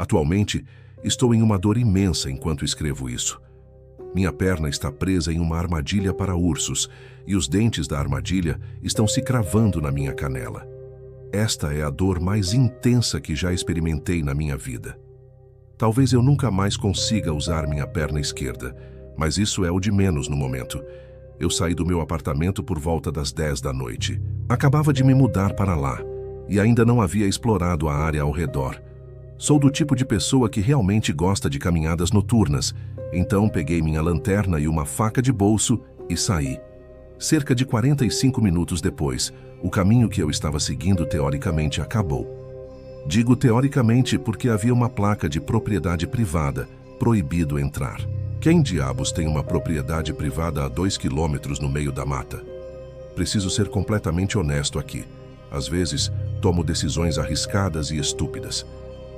Atualmente, estou em uma dor imensa enquanto escrevo isso. Minha perna está presa em uma armadilha para ursos e os dentes da armadilha estão se cravando na minha canela. Esta é a dor mais intensa que já experimentei na minha vida. Talvez eu nunca mais consiga usar minha perna esquerda, mas isso é o de menos no momento. Eu saí do meu apartamento por volta das 10 da noite. Acabava de me mudar para lá e ainda não havia explorado a área ao redor. Sou do tipo de pessoa que realmente gosta de caminhadas noturnas, então peguei minha lanterna e uma faca de bolso e saí. Cerca de 45 minutos depois, o caminho que eu estava seguindo teoricamente acabou. Digo teoricamente porque havia uma placa de propriedade privada, proibido entrar. Quem diabos tem uma propriedade privada a 2 quilômetros no meio da mata? Preciso ser completamente honesto aqui. Às vezes, tomo decisões arriscadas e estúpidas.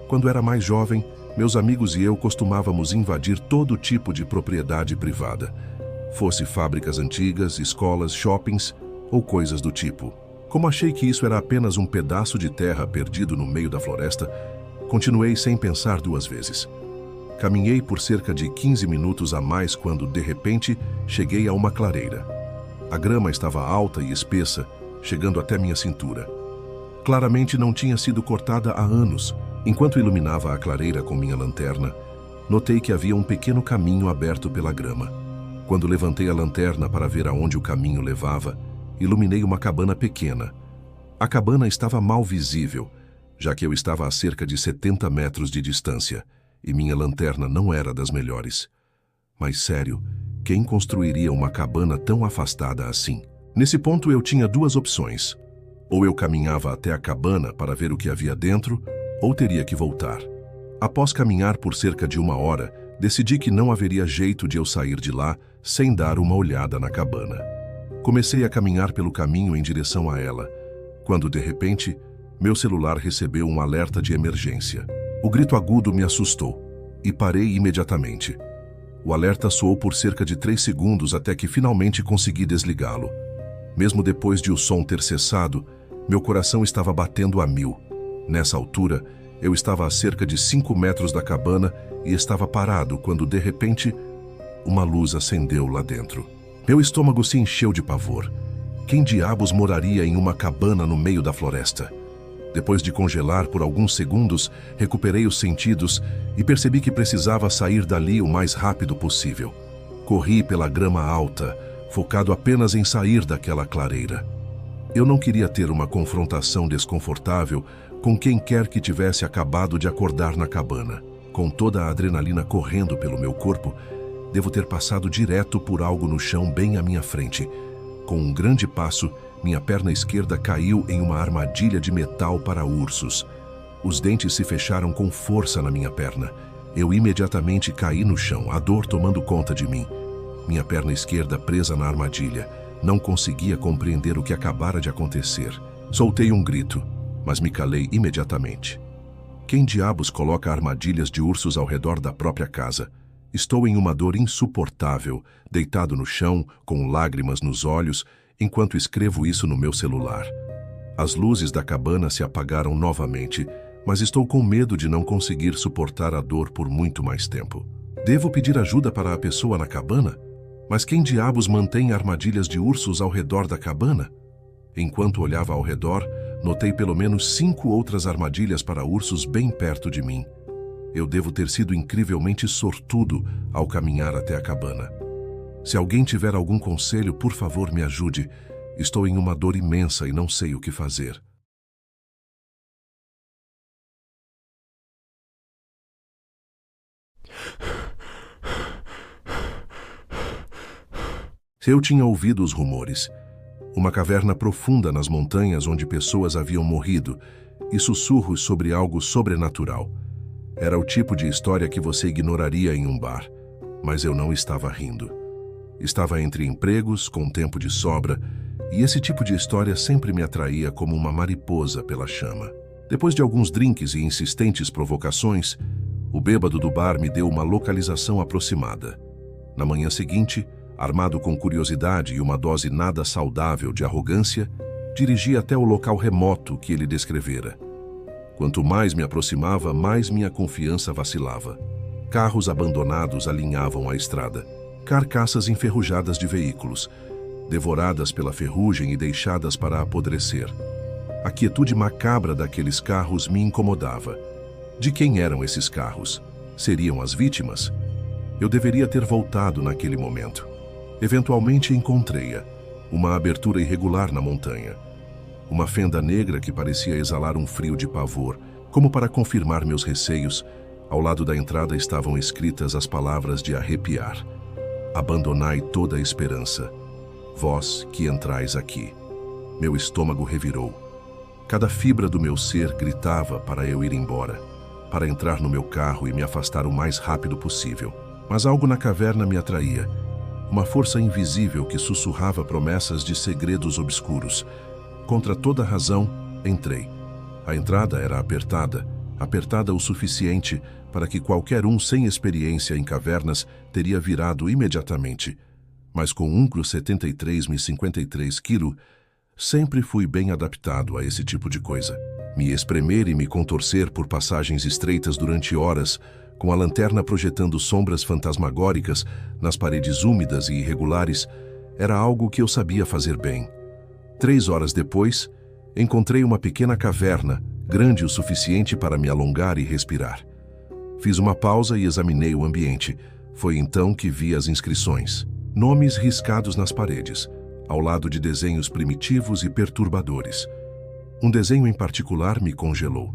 Quando era mais jovem, meus amigos e eu costumávamos invadir todo tipo de propriedade privada. Fosse fábricas antigas, escolas, shoppings ou coisas do tipo. Como achei que isso era apenas um pedaço de terra perdido no meio da floresta, continuei sem pensar duas vezes. Caminhei por cerca de 15 minutos a mais quando, de repente, cheguei a uma clareira. A grama estava alta e espessa, chegando até minha cintura. Claramente não tinha sido cortada há anos. Enquanto iluminava a clareira com minha lanterna, notei que havia um pequeno caminho aberto pela grama. Quando levantei a lanterna para ver aonde o caminho levava, iluminei uma cabana pequena. A cabana estava mal visível, já que eu estava a cerca de 70 metros de distância, e minha lanterna não era das melhores. Mas sério, quem construiria uma cabana tão afastada assim? Nesse ponto eu tinha duas opções. Ou eu caminhava até a cabana para ver o que havia dentro, ou teria que voltar. Após caminhar por cerca de 1 hora, decidi que não haveria jeito de eu sair de lá sem dar uma olhada na cabana. Comecei a caminhar pelo caminho em direção a ela, quando, de repente, meu celular recebeu um alerta de emergência. O grito agudo me assustou e parei imediatamente. O alerta soou por cerca de 3 segundos até que finalmente consegui desligá-lo. Mesmo depois de o som ter cessado, meu coração estava batendo a 1000. Nessa altura, eu estava a cerca de 5 metros da cabana e estava parado quando, de repente, uma luz acendeu lá dentro. Meu estômago se encheu de pavor. Quem diabos moraria em uma cabana no meio da floresta? Depois de congelar por alguns segundos, recuperei os sentidos e percebi que precisava sair dali o mais rápido possível. Corri pela grama alta, focado apenas em sair daquela clareira. Eu não queria ter uma confrontação desconfortável com quem quer que tivesse acabado de acordar na cabana. Com toda a adrenalina correndo pelo meu corpo, devo ter passado direto por algo no chão bem à minha frente. Com um grande passo, minha perna esquerda caiu em uma armadilha de metal para ursos. Os dentes se fecharam com força na minha perna. Eu imediatamente caí no chão, a dor tomando conta de mim. Minha perna esquerda presa na armadilha. Não conseguia compreender o que acabara de acontecer. Soltei um grito, mas me calei imediatamente. Quem diabos coloca armadilhas de ursos ao redor da própria casa? Estou em uma dor insuportável, deitado no chão, com lágrimas nos olhos, enquanto escrevo isso no meu celular. As luzes da cabana se apagaram novamente, mas estou com medo de não conseguir suportar a dor por muito mais tempo. Devo pedir ajuda para a pessoa na cabana? Mas quem diabos mantém armadilhas de ursos ao redor da cabana? Enquanto olhava ao redor, notei pelo menos 5 outras armadilhas para ursos bem perto de mim. Eu devo ter sido incrivelmente sortudo ao caminhar até a cabana. Se alguém tiver algum conselho, por favor, me ajude. Estou em uma dor imensa e não sei o que fazer. Eu tinha ouvido os rumores. Uma caverna profunda nas montanhas onde pessoas haviam morrido e sussurros sobre algo sobrenatural. Era o tipo de história que você ignoraria em um bar, mas eu não estava rindo. Estava entre empregos, com tempo de sobra, e esse tipo de história sempre me atraía como uma mariposa pela chama. Depois de alguns drinks e insistentes provocações, o bêbado do bar me deu uma localização aproximada. Na manhã seguinte, armado com curiosidade e uma dose nada saudável de arrogância, dirigi até o local remoto que ele descrevera. Quanto mais me aproximava, mais minha confiança vacilava. Carros abandonados alinhavam a estrada. Carcaças enferrujadas de veículos, devoradas pela ferrugem e deixadas para apodrecer. A quietude macabra daqueles carros me incomodava. De quem eram esses carros? Seriam as vítimas? Eu deveria ter voltado naquele momento. Eventualmente encontrei-a. Uma abertura irregular na montanha. Uma fenda negra que parecia exalar um frio de pavor. Como para confirmar meus receios, ao lado da entrada estavam escritas as palavras de arrepiar. Abandonai toda a esperança, vós que entrais aqui. Meu estômago revirou. Cada fibra do meu ser gritava para eu ir embora, para entrar no meu carro e me afastar o mais rápido possível. Mas algo na caverna me atraía. Uma força invisível que sussurrava promessas de segredos obscuros. Contra toda razão, entrei. A entrada era apertada o suficiente para que qualquer um sem experiência em cavernas teria virado imediatamente. Mas com 1,73 kg, sempre fui bem adaptado a esse tipo de coisa. Me espremer e me contorcer por passagens estreitas durante horas, com a lanterna projetando sombras fantasmagóricas nas paredes úmidas e irregulares, era algo que eu sabia fazer bem. 3 horas depois, encontrei uma pequena caverna, grande o suficiente para me alongar e respirar. Fiz uma pausa e examinei o ambiente. Foi então que vi as inscrições. Nomes riscados nas paredes, ao lado de desenhos primitivos e perturbadores. Um desenho em particular me congelou.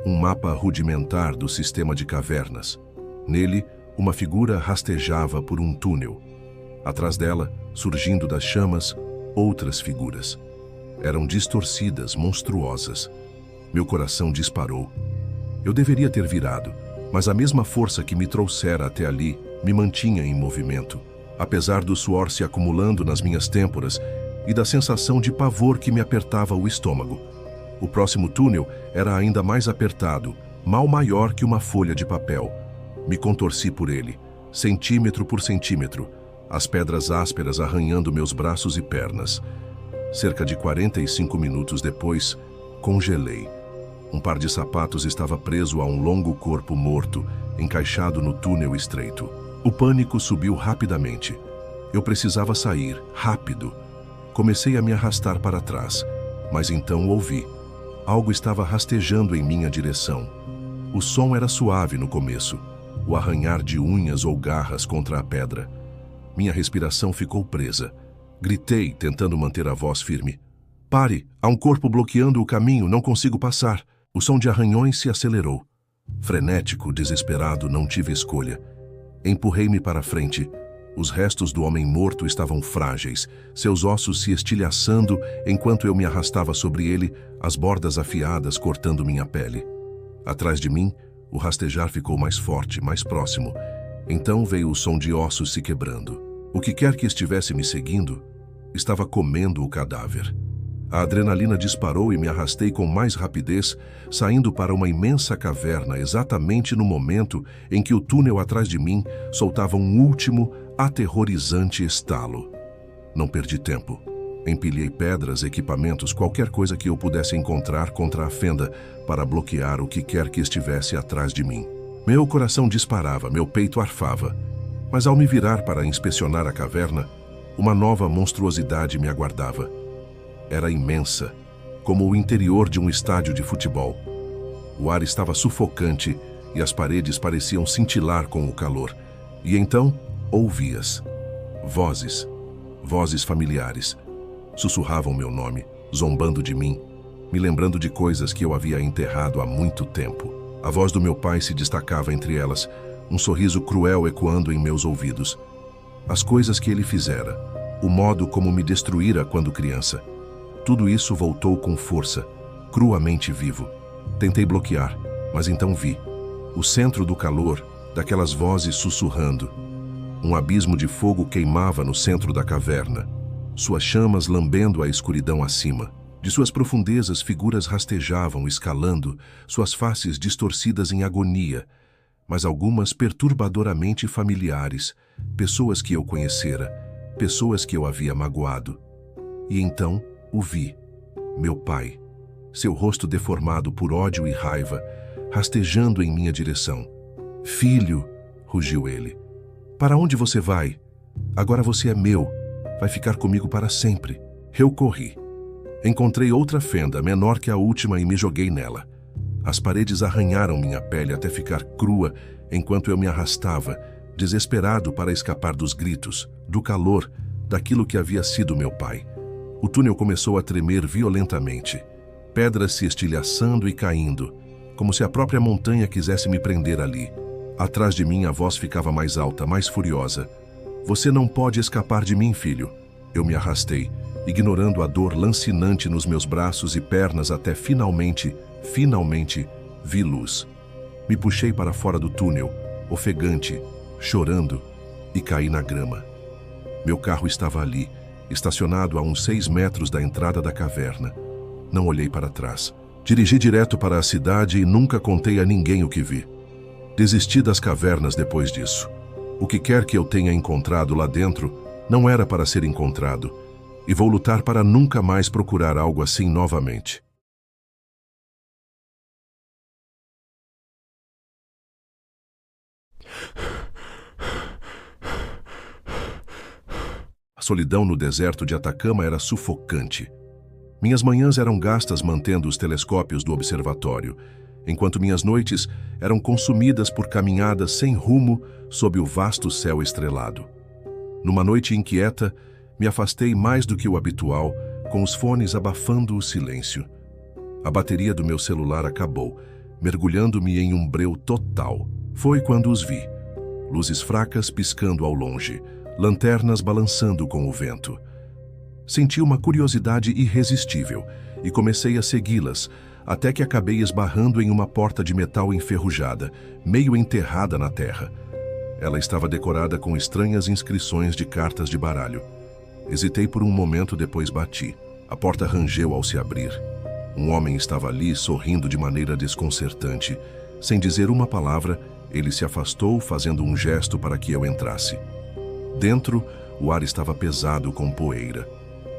Um mapa rudimentar do sistema de cavernas. Nele, uma figura rastejava por um túnel. Atrás dela, surgindo das chamas, outras figuras. Eram distorcidas, monstruosas. Meu coração disparou. Eu deveria ter virado, mas a mesma força que me trouxera até ali me mantinha em movimento, apesar do suor se acumulando nas minhas têmporas e da sensação de pavor que me apertava o estômago. O próximo túnel era ainda mais apertado, mal maior que uma folha de papel. Me contorci por ele, centímetro por centímetro, as pedras ásperas arranhando meus braços e pernas. Cerca de 45 minutos depois, congelei. Um par de sapatos estava preso a um longo corpo morto, encaixado no túnel estreito. O pânico subiu rapidamente. Eu precisava sair, rápido. Comecei a me arrastar para trás, mas então ouvi. Algo estava rastejando em minha direção. O som era suave no começo, o arranhar de unhas ou garras contra a pedra. Minha respiração ficou presa. Gritei, tentando manter a voz firme. Pare! Há um corpo bloqueando o caminho, não consigo passar. O som de arranhões se acelerou. Frenético, desesperado, não tive escolha. Empurrei-me para a frente. Os restos do homem morto estavam frágeis, seus ossos se estilhaçando enquanto eu me arrastava sobre ele, as bordas afiadas cortando minha pele. Atrás de mim, o rastejar ficou mais forte, mais próximo. Então veio o som de ossos se quebrando. O que quer que estivesse me seguindo, estava comendo o cadáver. A adrenalina disparou e me arrastei com mais rapidez, saindo para uma imensa caverna exatamente no momento em que o túnel atrás de mim soltava um último, aterrorizante estalo. Não perdi tempo. Empilhei pedras, equipamentos, qualquer coisa que eu pudesse encontrar contra a fenda para bloquear o que quer que estivesse atrás de mim. Meu coração disparava, meu peito arfava. Mas ao me virar para inspecionar a caverna, uma nova monstruosidade me aguardava. Era imensa, como o interior de um estádio de futebol. O ar estava sufocante e as paredes pareciam cintilar com o calor. E então, ouvi-as. Vozes. Vozes familiares. Sussurravam meu nome, zombando de mim, me lembrando de coisas que eu havia enterrado há muito tempo. A voz do meu pai se destacava entre elas, um sorriso cruel ecoando em meus ouvidos. As coisas que ele fizera, o modo como me destruíra quando criança. Tudo isso voltou com força, cruamente vivo. Tentei bloquear, mas então vi. O centro do calor, daquelas vozes sussurrando. Um abismo de fogo queimava no centro da caverna, suas chamas lambendo a escuridão acima. De suas profundezas, figuras rastejavam, escalando, suas faces distorcidas em agonia, mas algumas perturbadoramente familiares, pessoas que eu conhecera, pessoas que eu havia magoado. E então o vi, meu pai. seu rosto deformado por ódio e raiva, rastejando em minha direção. "Filho", rugiu ele, "para onde você vai? Agora você é meu, vai ficar comigo para sempre." Eu corri. Encontrei outra fenda, menor que a última, e me joguei nela. As paredes arranharam minha pele até ficar crua enquanto eu me arrastava, desesperado para escapar dos gritos, do calor, daquilo que havia sido meu pai. O túnel começou a tremer violentamente, pedras se estilhaçando e caindo, como se a própria montanha quisesse me prender ali. Atrás de mim a voz ficava mais alta, mais furiosa. "Você não pode escapar de mim, filho." Eu me arrastei, ignorando a dor lancinante nos meus braços e pernas até finalmente vi luz. Me puxei para fora do túnel, ofegante, chorando, e caí na grama. Meu carro estava ali, estacionado a uns 6 metros da entrada da caverna. Não olhei para trás. Dirigi direto para a cidade e nunca contei a ninguém o que vi. Desisti das cavernas depois disso. O que quer que eu tenha encontrado lá dentro não era para ser encontrado, e vou lutar para nunca mais procurar algo assim novamente. A solidão no deserto de Atacama era sufocante. Minhas manhãs eram gastas mantendo os telescópios do observatório, enquanto minhas noites eram consumidas por caminhadas sem rumo sob o vasto céu estrelado. Numa noite inquieta, me afastei mais do que o habitual, com os fones abafando o silêncio. A bateria do meu celular acabou, mergulhando-me em um breu total. Foi quando os vi. Luzes fracas piscando ao longe, lanternas balançando com o vento. Senti uma curiosidade irresistível e comecei a segui-las, até que acabei esbarrando em uma porta de metal enferrujada, meio enterrada na terra. Ela estava decorada com estranhas inscrições de cartas de baralho. Hesitei por um momento, depois bati. A porta rangeu ao se abrir. Um homem estava ali, sorrindo de maneira desconcertante. Sem dizer uma palavra, ele se afastou, fazendo um gesto para que eu entrasse. Dentro, o ar estava pesado com poeira.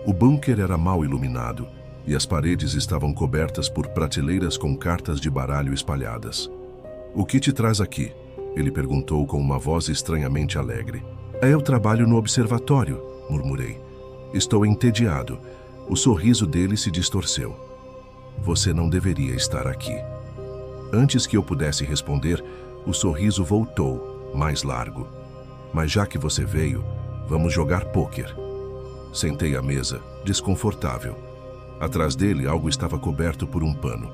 O bunker era mal iluminado e as paredes estavam cobertas por prateleiras com cartas de baralho espalhadas. "O que te traz aqui?" ele perguntou com uma voz estranhamente alegre. "Eu trabalho no observatório", murmurei. "Estou entediado." O sorriso dele se distorceu. "Você não deveria estar aqui." Antes que eu pudesse responder, o sorriso voltou, mais largo. "Mas já que você veio, vamos jogar pôquer." Sentei à mesa, desconfortável. Atrás dele, algo estava coberto por um pano.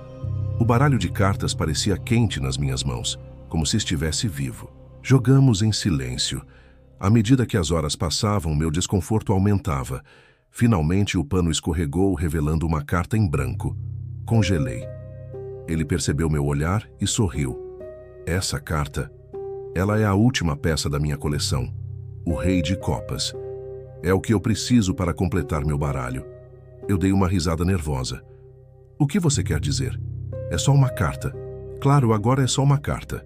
O baralho de cartas parecia quente nas minhas mãos, como se estivesse vivo. Jogamos em silêncio. À medida que as horas passavam, meu desconforto aumentava. Finalmente, o pano escorregou, revelando uma carta em branco. Congelei. Ele percebeu meu olhar e sorriu. "Essa carta, ela é a última peça da minha coleção. O Rei de Copas. É o que eu preciso para completar meu baralho." Eu dei uma risada nervosa. "O que você quer dizer?" "É só uma carta." "Claro, agora é só uma carta.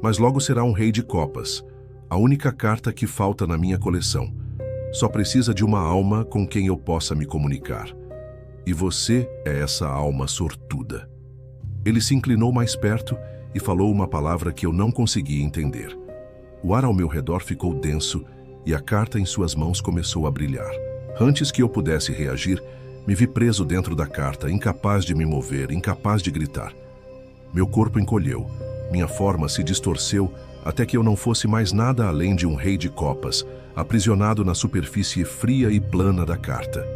Mas logo será um Rei de Copas. A única carta que falta na minha coleção. Só precisa de uma alma com quem eu possa me comunicar. E você é essa alma sortuda." Ele se inclinou mais perto e falou uma palavra que eu não conseguia entender. O ar ao meu redor ficou denso e a carta em suas mãos começou a brilhar. Antes que eu pudesse reagir, me vi preso dentro da carta, incapaz de me mover, incapaz de gritar. Meu corpo encolheu, minha forma se distorceu até que eu não fosse mais nada além de um rei de copas, aprisionado na superfície fria e plana da carta.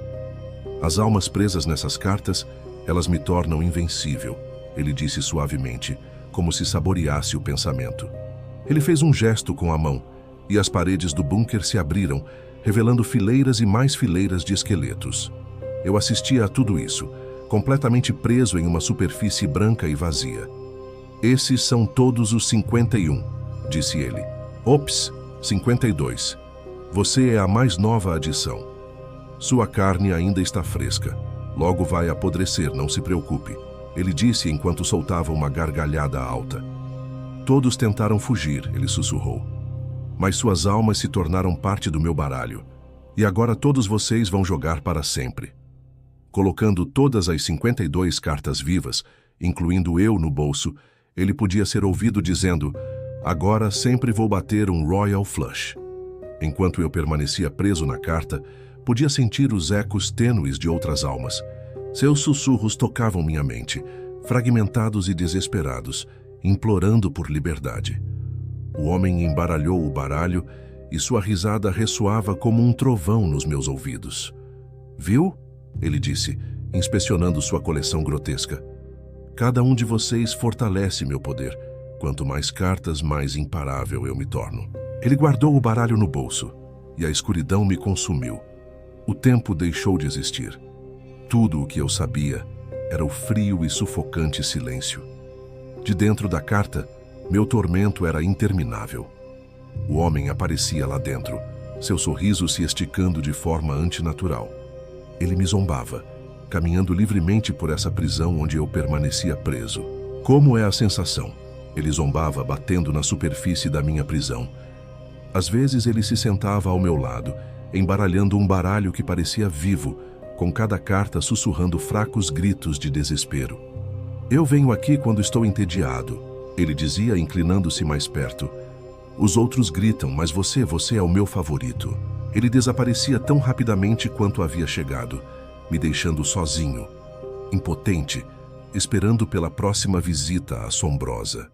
"As almas presas nessas cartas, elas me tornam invencível", ele disse suavemente, como se saboreasse o pensamento. Ele fez um gesto com a mão, e as paredes do bunker se abriram, revelando fileiras e mais fileiras de esqueletos. Eu assistia a tudo isso, completamente preso em uma superfície branca e vazia. "Esses são todos os 51, disse ele. "Ops, 52. Você é a mais nova adição. Sua carne ainda está fresca. Logo vai apodrecer, não se preocupe", ele disse enquanto soltava uma gargalhada alta. "Todos tentaram fugir", ele sussurrou. "Mas suas almas se tornaram parte do meu baralho. E agora todos vocês vão jogar para sempre." Colocando todas as 52 cartas vivas, incluindo eu no bolso, ele podia ser ouvido dizendo: "Agora sempre vou bater um Royal Flush." Enquanto eu permanecia preso na carta, podia sentir os ecos tênues de outras almas. Seus sussurros tocavam minha mente, fragmentados e desesperados, implorando por liberdade. O homem embaralhou o baralho e sua risada ressoava como um trovão nos meus ouvidos. "Viu?" ele disse, inspecionando sua coleção grotesca. "Cada um de vocês fortalece meu poder. Quanto mais cartas, mais imparável eu me torno." Ele guardou o baralho no bolso, e a escuridão me consumiu. O tempo deixou de existir. Tudo o que eu sabia era o frio e sufocante silêncio. De dentro da carta, meu tormento era interminável. O homem aparecia lá dentro, seu sorriso se esticando de forma antinatural. Ele me zombava, caminhando livremente por essa prisão onde eu permanecia preso. "Como é a sensação?" Ele zombava, batendo na superfície da minha prisão. Às vezes ele se sentava ao meu lado, embaralhando um baralho que parecia vivo, com cada carta sussurrando fracos gritos de desespero. "Eu venho aqui quando estou entediado", ele dizia, inclinando-se mais perto. "Os outros gritam, mas você é o meu favorito." Ele desaparecia tão rapidamente quanto havia chegado, me deixando sozinho, impotente, esperando pela próxima visita assombrosa.